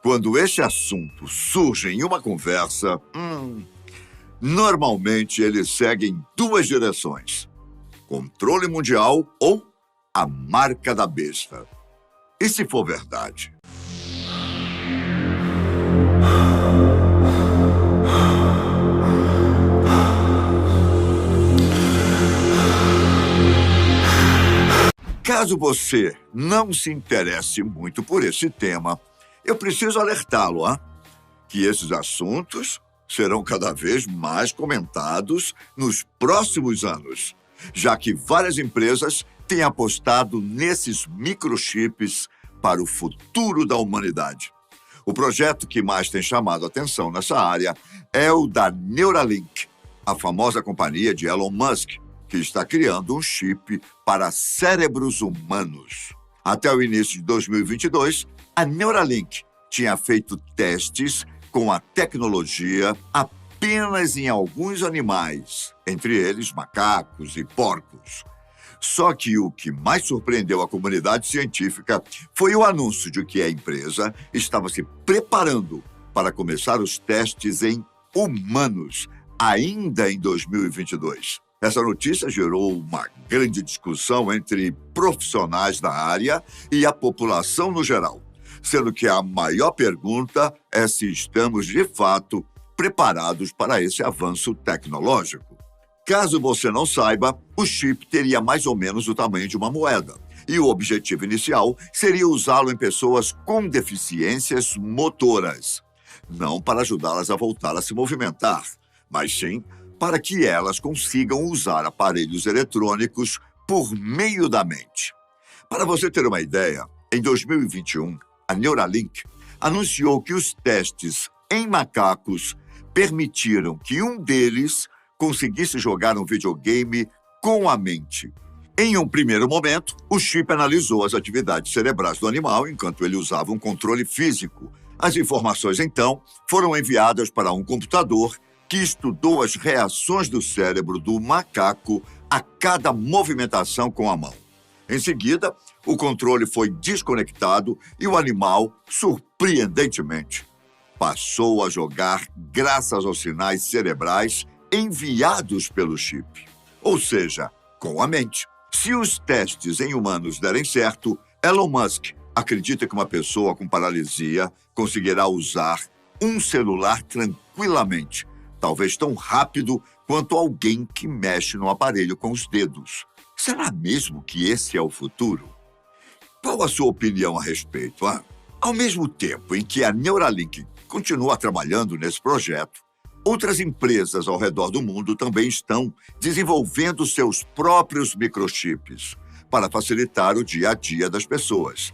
Quando este assunto surge em uma conversa, normalmente ele segue em duas direções: controle mundial ou a marca da besta. E se for verdade? Caso você não se interesse muito por esse tema, eu preciso alertá-lo, que esses assuntos serão cada vez mais comentados nos próximos anos, já que várias empresas têm apostado nesses microchips para o futuro da humanidade. O projeto que mais tem chamado a atenção nessa área é o da Neuralink, a famosa companhia de Elon Musk, que está criando um chip para cérebros humanos. Até o início de 2022, a Neuralink tinha feito testes com a tecnologia apenas em alguns animais, entre eles macacos e porcos. Só que o que mais surpreendeu a comunidade científica foi o anúncio de que a empresa estava se preparando para começar os testes em humanos, ainda em 2022. Essa notícia gerou uma grande discussão entre profissionais da área e a população no geral, sendo que a maior pergunta é se estamos, de fato, preparados para esse avanço tecnológico. Caso você não saiba, o chip teria mais ou menos o tamanho de uma moeda, e o objetivo inicial seria usá-lo em pessoas com deficiências motoras, não para ajudá-las a voltar a se movimentar, mas sim para que elas consigam usar aparelhos eletrônicos por meio da mente. Para você ter uma ideia, em 2021, a Neuralink anunciou que os testes em macacos permitiram que um deles conseguisse jogar um videogame com a mente. Em um primeiro momento, o chip analisou as atividades cerebrais do animal enquanto ele usava um controle físico. As informações, então, foram enviadas para um computador que estudou as reações do cérebro do macaco a cada movimentação com a mão. Em seguida, o controle foi desconectado e o animal, surpreendentemente, passou a jogar graças aos sinais cerebrais enviados pelo chip, ou seja, com a mente. Se os testes em humanos derem certo, Elon Musk acredita que uma pessoa com paralisia conseguirá usar um celular tranquilamente, talvez tão rápido quanto alguém que mexe no aparelho com os dedos. Será mesmo que esse é o futuro? Qual a sua opinião a respeito? Ao mesmo tempo em que a Neuralink continua trabalhando nesse projeto, outras empresas ao redor do mundo também estão desenvolvendo seus próprios microchips para facilitar o dia a dia das pessoas.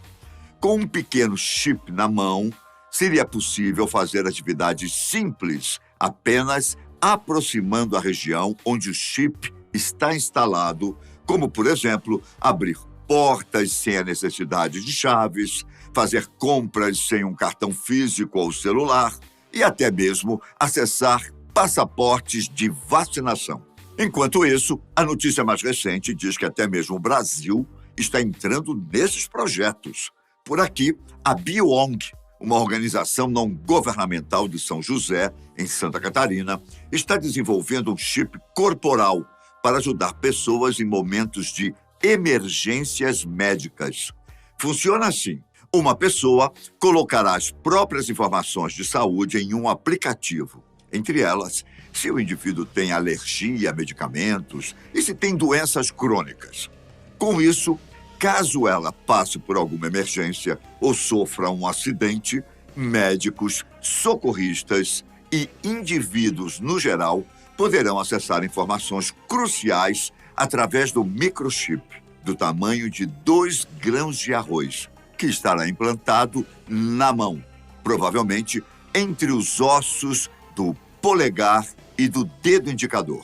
Com um pequeno chip na mão, seria possível fazer atividades simples apenas aproximando a região onde o chip está instalado, como, por exemplo, abrir portas sem a necessidade de chaves, fazer compras sem um cartão físico ou celular e até mesmo acessar passaportes de vacinação. Enquanto isso, a notícia mais recente diz que até mesmo o Brasil está entrando nesses projetos. Por aqui, a BioOng, uma organização não governamental de São José, em Santa Catarina, está desenvolvendo um chip corporal para ajudar pessoas em momentos de emergências médicas. Funciona assim: uma pessoa colocará as próprias informações de saúde em um aplicativo. Entre elas, se o indivíduo tem alergia a medicamentos e se tem doenças crônicas. Com isso, caso ela passe por alguma emergência ou sofra um acidente, médicos, socorristas e indivíduos no geral poderão acessar informações cruciais através do microchip, do tamanho de 2 grãos de arroz, que estará implantado na mão, provavelmente entre os ossos do polegar e do dedo indicador.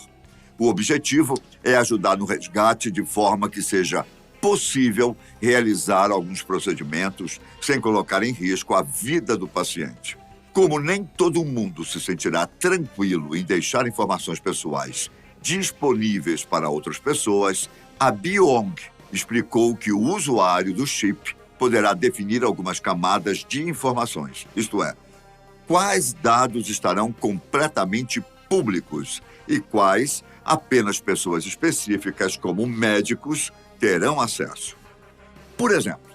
O objetivo é ajudar no resgate de forma que seja possível realizar alguns procedimentos sem colocar em risco a vida do paciente. Como nem todo mundo se sentirá tranquilo em deixar informações pessoais disponíveis para outras pessoas, a BioOng explicou que o usuário do chip poderá definir algumas camadas de informações, isto é, quais dados estarão completamente públicos e quais apenas pessoas específicas, como médicos, terão acesso. Por exemplo,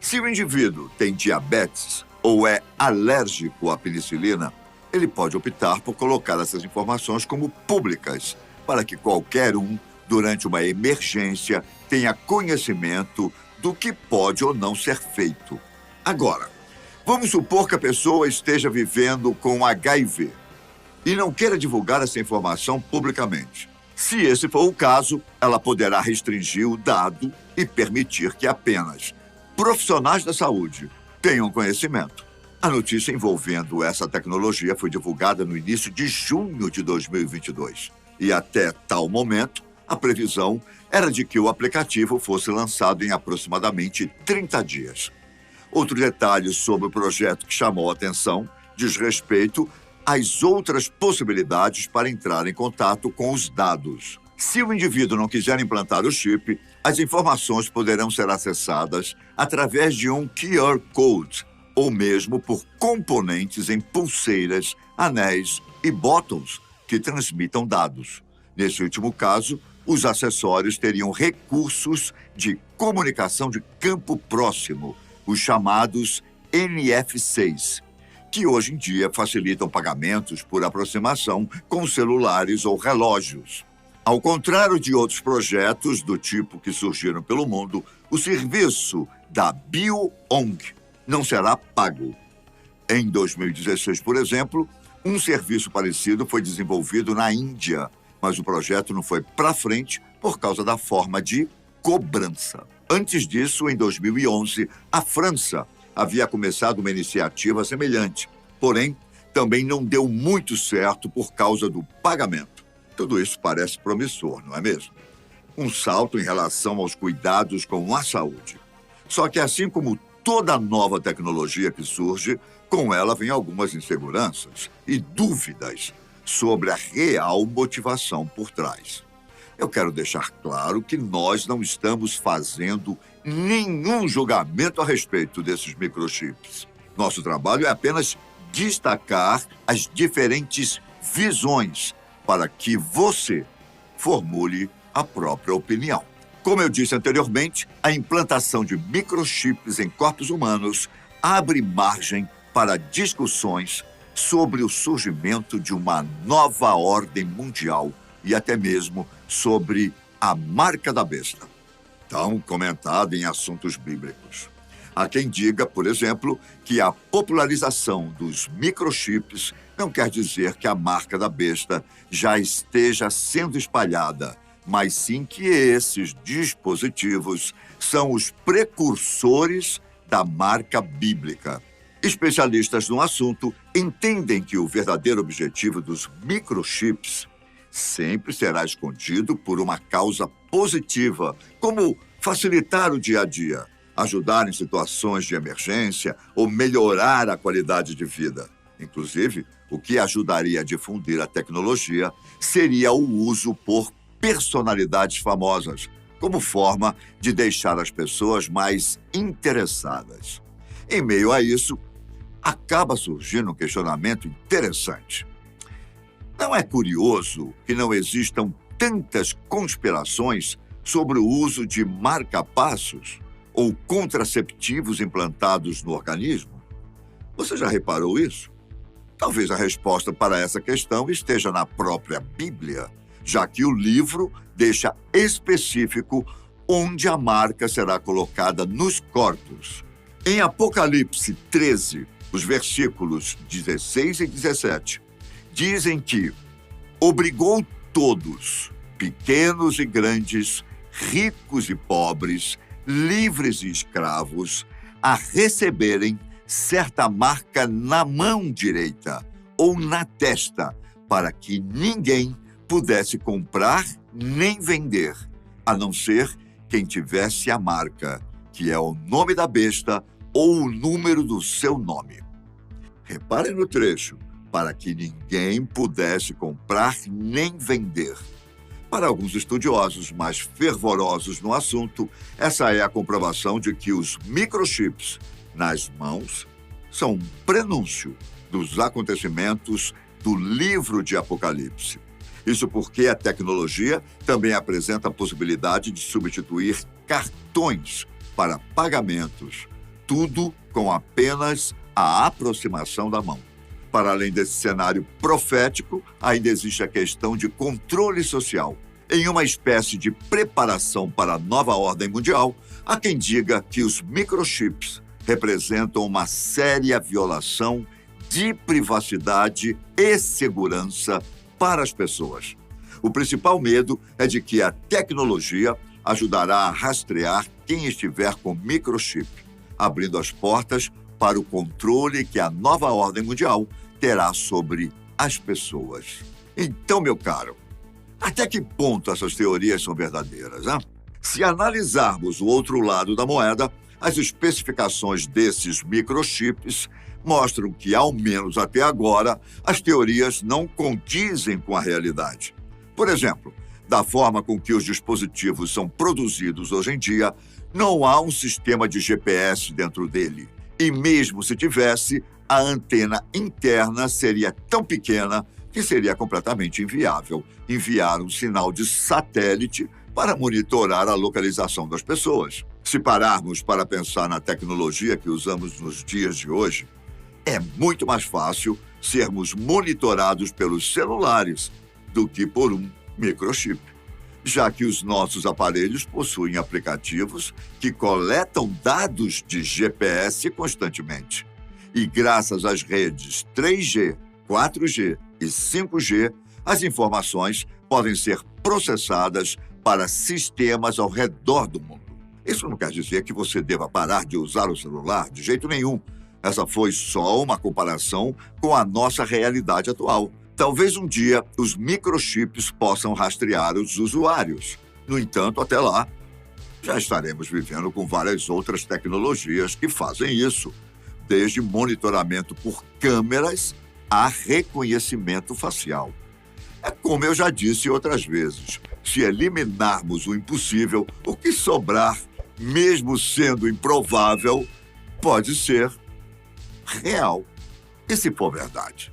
se o indivíduo tem diabetes ou é alérgico à penicilina, ele pode optar por colocar essas informações como públicas, para que qualquer um, durante uma emergência, tenha conhecimento do que pode ou não ser feito. Agora, vamos supor que a pessoa esteja vivendo com HIV e não queira divulgar essa informação publicamente. Se esse for o caso, ela poderá restringir o dado e permitir que apenas profissionais da saúde tenham conhecimento. A notícia envolvendo essa tecnologia foi divulgada no início de junho de 2022 e até tal momento, a previsão era de que o aplicativo fosse lançado em aproximadamente 30 dias. Outro detalhe sobre o projeto que chamou a atenção diz respeito às outras possibilidades para entrar em contato com os dados. Se o indivíduo não quiser implantar o chip, as informações poderão ser acessadas através de um QR Code ou mesmo por componentes em pulseiras, anéis e botões que transmitam dados. Nesse último caso, os acessórios teriam recursos de comunicação de campo próximo, os chamados NFC6, que hoje em dia facilitam pagamentos por aproximação com celulares ou relógios. Ao contrário de outros projetos do tipo que surgiram pelo mundo, o serviço da BioOng não será pago. Em 2016, por exemplo, um serviço parecido foi desenvolvido na Índia, mas o projeto não foi para frente por causa da forma de cobrança. Antes disso, em 2011, a França havia começado uma iniciativa semelhante, porém, também não deu muito certo por causa do pagamento. Tudo isso parece promissor, não é mesmo? Um salto em relação aos cuidados com a saúde. Só que assim como toda nova tecnologia que surge, com ela vem algumas inseguranças e dúvidas sobre a real motivação por trás. Eu quero deixar claro que nós não estamos fazendo nenhum julgamento a respeito desses microchips. Nosso trabalho é apenas destacar as diferentes visões para que você formule a própria opinião. Como eu disse anteriormente, a implantação de microchips em corpos humanos abre margem para discussões sobre o surgimento de uma nova ordem mundial e até mesmo sobre a marca da besta, tão comentada em assuntos bíblicos. Há quem diga, por exemplo, que a popularização dos microchips não quer dizer que a marca da besta já esteja sendo espalhada, mas sim que esses dispositivos são os precursores da marca bíblica. Especialistas no assunto entendem que o verdadeiro objetivo dos microchips sempre será escondido por uma causa positiva, como facilitar o dia a dia, ajudar em situações de emergência ou melhorar a qualidade de vida. Inclusive, o que ajudaria a difundir a tecnologia seria o uso por personalidades famosas, como forma de deixar as pessoas mais interessadas. Em meio a isso, acaba surgindo um questionamento interessante. Não é curioso que não existam tantas conspirações sobre o uso de marca-passos ou contraceptivos implantados no organismo? Você já reparou isso? Talvez a resposta para essa questão esteja na própria Bíblia, já que o livro deixa específico onde a marca será colocada nos corpos. Em Apocalipse 13, os versículos 16 e 17, dizem que obrigou todos, pequenos e grandes, ricos e pobres, livres e escravos, a receberem certa marca na mão direita ou na testa, para que ninguém pudesse comprar nem vender, a não ser quem tivesse a marca, que é o nome da besta ou o número do seu nome. Reparem no trecho, para que ninguém pudesse comprar nem vender. Para alguns estudiosos mais fervorosos no assunto, essa é a comprovação de que os microchips nas mãos são um prenúncio dos acontecimentos do livro de Apocalipse. Isso porque a tecnologia também apresenta a possibilidade de substituir cartões para pagamentos, tudo com apenas a aproximação da mão. Para além desse cenário profético, ainda existe a questão de controle social. Em uma espécie de preparação para a nova ordem mundial, há quem diga que os microchips representam uma séria violação de privacidade e segurança para as pessoas. O principal medo é de que a tecnologia ajudará a rastrear quem estiver com microchip, abrindo as portas para o controle que a nova ordem mundial terá sobre as pessoas. Então, meu caro, até que ponto essas teorias são verdadeiras, hein? Se analisarmos o outro lado da moeda, as especificações desses microchips mostram que, ao menos até agora, as teorias não condizem com a realidade. Por exemplo, da forma com que os dispositivos são produzidos hoje em dia, não há um sistema de GPS dentro dele. E mesmo se tivesse, a antena interna seria tão pequena que seria completamente inviável enviar um sinal de satélite para monitorar a localização das pessoas. Se pararmos para pensar na tecnologia que usamos nos dias de hoje, é muito mais fácil sermos monitorados pelos celulares do que por um microchip, já que os nossos aparelhos possuem aplicativos que coletam dados de GPS constantemente. E graças às redes 3G, 4G e 5G, as informações podem ser processadas para sistemas ao redor do mundo. Isso não quer dizer que você deva parar de usar o celular de jeito nenhum. Essa foi só uma comparação com a nossa realidade atual. Talvez um dia os microchips possam rastrear os usuários. No entanto, até lá, já estaremos vivendo com várias outras tecnologias que fazem isso, desde monitoramento por câmeras a reconhecimento facial. É como eu já disse outras vezes, se eliminarmos o impossível, o que sobrar, mesmo sendo improvável, pode ser real. E se for verdade?